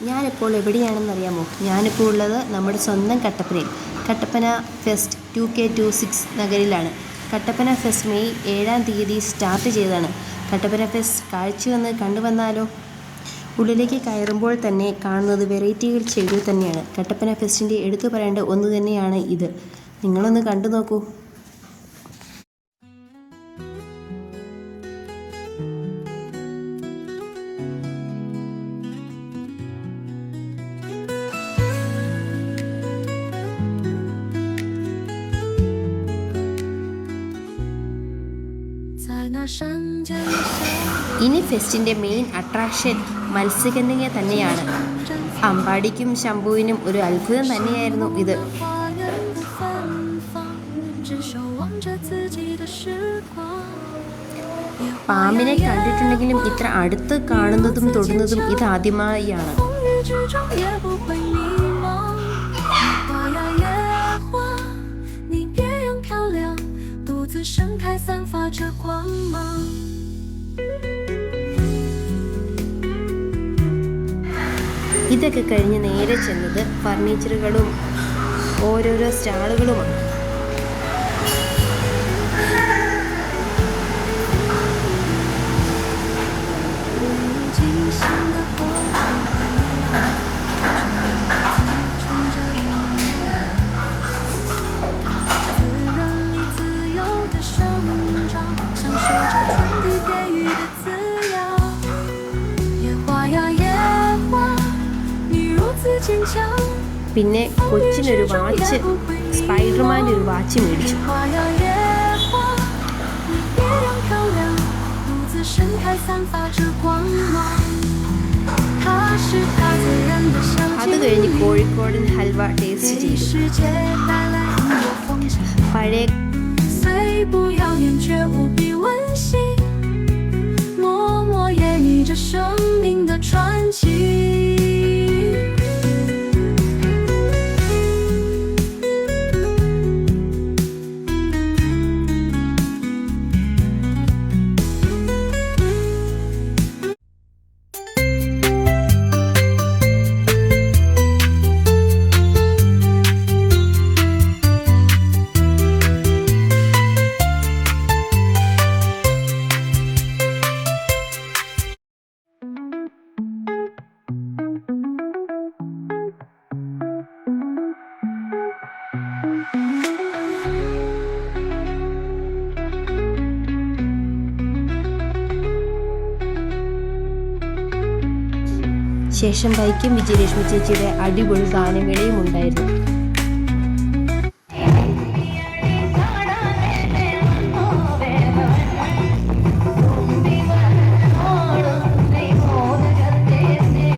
ഞാനിപ്പോൾ എവിടെയാണെന്നറിയാമോ? ഞാനിപ്പോൾ ഉള്ളത് നമ്മുടെ സ്വന്തം കട്ടപ്പനയിൽ. കട്ടപ്പന ഫെസ്റ്റ് 2K26 നഗരിലാണ്. കട്ടപ്പന ഫെസ്റ്റ് മെയ് 7-ാം തീയതി സ്റ്റാർട്ട് ചെയ്തതാണ്. കട്ടപ്പന ഫെസ്റ്റ് കാഴ്ചയൊന്ന് കണ്ടുവന്നാലോ? ഉള്ളിലേക്ക് കയറുമ്പോൾ തന്നെ കാണുന്നത് വെറൈറ്റികൾ ചെയ്തു തന്നെയാണ്. കട്ടപ്പന ഫെസ്റ്റിൻ്റെ എടുത്തു പറയേണ്ട ഒന്ന് തന്നെയാണ് ഇത്. നിങ്ങളൊന്ന് കണ്ടു നോക്കൂ. ഇനി ഫെസ്റ്റിൻ്റെ മെയിൻ അട്രാക്ഷൻ മത്സ്യകന്യക തന്നെയാണ്. അമ്പാടിക്കും ശംഭുവിനും ഒരു അത്ഭുതം തന്നെയായിരുന്നു ഇത്. പാമ്പിനെ കണ്ടിട്ടുണ്ടെങ്കിലും ഇത്ര അടുത്ത് കാണുന്നതും തൊടുന്നതും ഇതാദ്യമായാണ്. ഇതൊക്കെ കഴിഞ്ഞ് നേരെ ചെന്നത് ഫർണിച്ചറുകളും ഓരോരോ സ്റ്റാളുകളുമാണ്. പിന്നെ കൊച്ചിനൊരു വാച്ച്, സ്പൈഡർമാൻ്റെ ഒരു വാച്ച് മേടിച്ചു. അത് കഴിഞ്ഞ് കോഴിക്കോടൻ ഹൽവ ടേസ്റ്റ് ചെയ്തു. പഴയ ശേഷം വൈക്കം വിജയലക്ഷ്മി ചേച്ചിയുടെ അടിപൊളി ഗാനമേളയും ഉണ്ടായിരുന്നു.